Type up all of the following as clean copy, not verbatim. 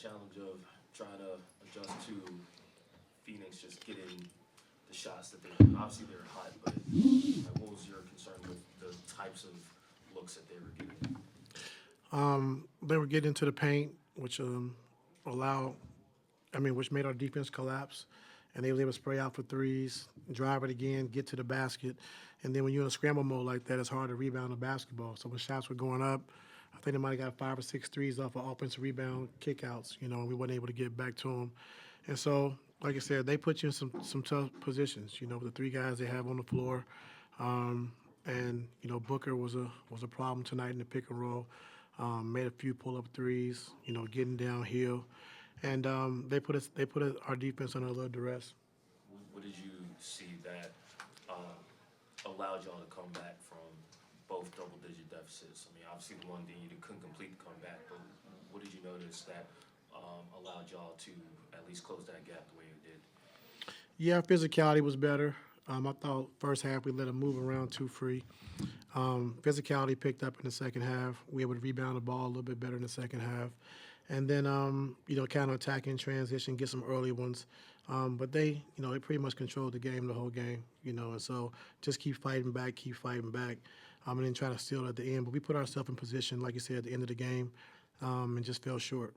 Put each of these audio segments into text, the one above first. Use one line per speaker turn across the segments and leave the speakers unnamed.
challenge of trying to adjust to Phoenix just getting the shots that they obviously they were hot, but like, what was your concern with the types of looks that they were getting?
They were getting into the paint, which allowed, which made our defense collapse. And they were able to spray out for threes, drive it again, get to the basket. And then when you're in a scramble mode like that, it's hard to rebound a basketball. So when shots were going up, I think they might have got 5 or 6 threes off of offensive rebound kickouts, and we weren't able to get back to them. And so, like I said, they put you in some tough positions, with the three guys they have on the floor. And Booker was a problem tonight in the pick and roll. Made a few pull up threes, getting downhill, and they put our defense under a little duress.
What did you see that allowed y'all to come back from both double-digit deficits? I mean, obviously the one thing you couldn't complete the comeback, but what did you notice that allowed y'all to at least close that gap the way you did?
Yeah, physicality was better. I thought first half we let them move around too free. Physicality picked up in the second half. We were able to rebound the ball a little bit better in the second half. And then, counter attack in transition, get some early ones. But they pretty much controlled the game the whole game, and so just keep fighting back, and then try to steal at the end. But we put ourselves in position, like you said, at the end of the game, and just fell short.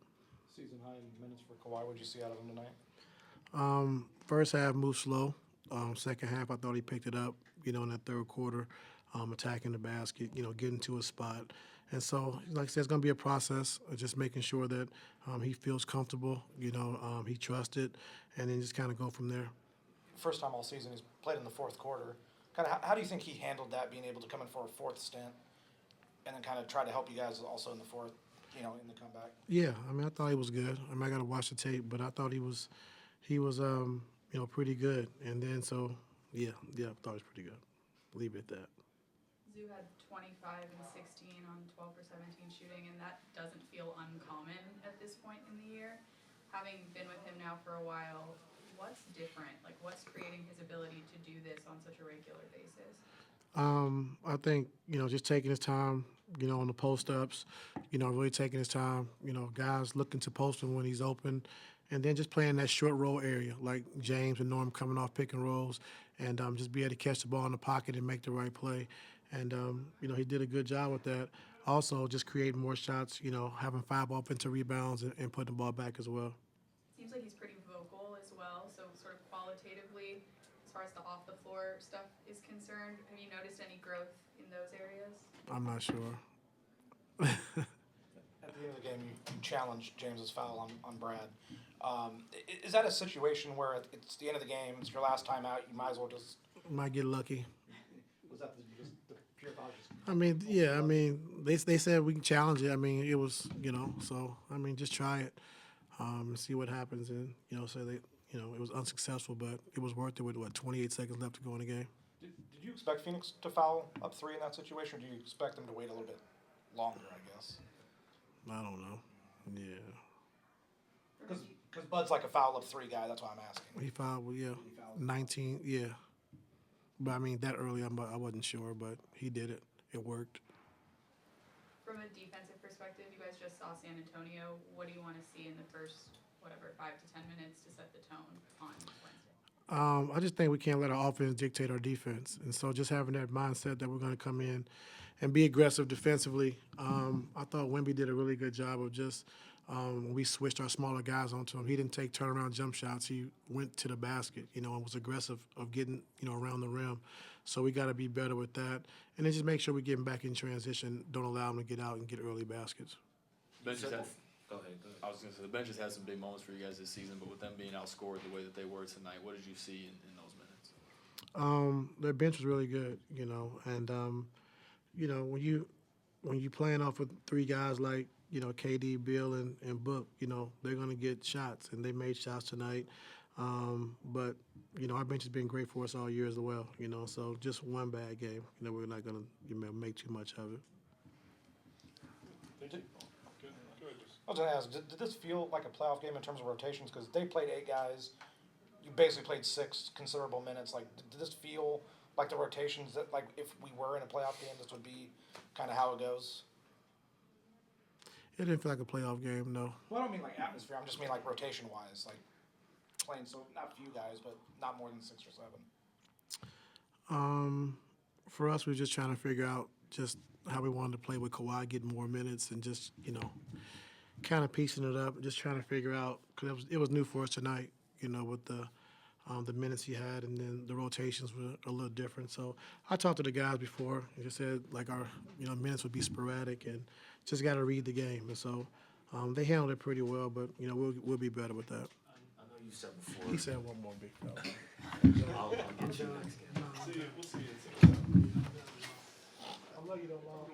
Season high in minutes for Kawhi. What did you see out of him tonight?
First half moved slow. Second half, I thought he picked it up, in that third quarter, attacking the basket, getting to a spot. And so, like I said, it's going to be a process of just making sure that he feels comfortable, he trusts it, and then just kind of go from there.
First time all season he's played in the fourth quarter. Kind of, how do you think he handled that, being able to come in for a fourth stint, and then kind of try to help you guys also in the fourth, in the comeback?
Yeah, I thought he was good. I got to watch the tape, but I thought he was pretty good. And then so, I thought he was pretty good. Leave it at that.
Zoo had 25 and 16 on 12 for 17 shooting, and that doesn't feel uncommon at this point in the year. Having been with him now for a while, what's different? Like, what's creating his ability to do this on such a regular basis?
I think, just taking his time, on the post-ups, really taking his time, guys looking to post him when he's open, and then just playing that short roll area, like James and Norm coming off pick and rolls, and just be able to catch the ball in the pocket and make the right play. And, he did a good job with that. Also, just creating more shots, having 5 offensive rebounds and putting the ball back as well.
Seems like he's pretty vocal as well, so sort of qualitatively, as far as the off-the-floor stuff is concerned, have you noticed any growth in those areas?
I'm not sure.
At the end of the game, you challenged James's foul on Brad. Is that a situation where it's the end of the game, it's your last time out, you might as well just...
Might get lucky.
Was that just the pure foul?
They said we can challenge it. It was, so, just try it and see what happens. And, say they, it was unsuccessful, but it was worth it with, 28 seconds left to go in the game.
Did you expect Phoenix to foul up 3 in that situation, or do you expect them to wait a little bit longer, I guess?
I don't know. Yeah.
Because Bud's like a foul up 3 guy, that's why I'm asking.
He fouled, 19, yeah. But, that early, I wasn't sure, but he did it. It worked.
From a defensive perspective, you guys just saw San Antonio. What do you want to see in the first, 5 to 10 minutes to set the tone on Wednesday?
I just think we can't let our offense dictate our defense. And so just having that mindset that we're going to come in and be aggressive defensively. I thought Wemby did a really good job of just when we switched our smaller guys onto him. He didn't take turnaround jump shots. He went to the basket, and was aggressive of getting, around the rim. So we got to be better with that. And then just make sure we get him back in transition. Don't allow him to get out and get early baskets.
Benches had, go ahead.
I was going to say, the benches had some big moments for you guys this season, but with them being outscored the way that they were tonight, what did you see in those minutes?
Their bench was really good, and when you playing off with 3 guys like KD, Bill, and Book, they're gonna get shots, and they made shots tonight. But our bench has been great for us all year as well. So just one bad game, we're not gonna make too much of it.
I was going to ask, did this feel like a playoff game in terms of rotations? Because they played 8 guys. You basically played 6 considerable minutes. Like, did this feel like the rotations that, like, if we were in a playoff game, this would be kind of how it goes?
It didn't feel like a playoff game, no.
Well, I don't mean like atmosphere. I just mean like rotation wise, like playing so not few guys, but not more than 6 or 7.
For us, we were just trying to figure out just how we wanted to play with Kawhi, getting more minutes, and just kind of piecing it up, just trying to figure out because it was new for us tonight, with the minutes he had, and then the rotations were a little different. So I talked to the guys before and just said like our minutes would be sporadic and just got to read the game. And so they handled it pretty well, but we'll be better with that.
I know you said before.
He said one more big fella.
I'll get you next game.
I love you though, Mom.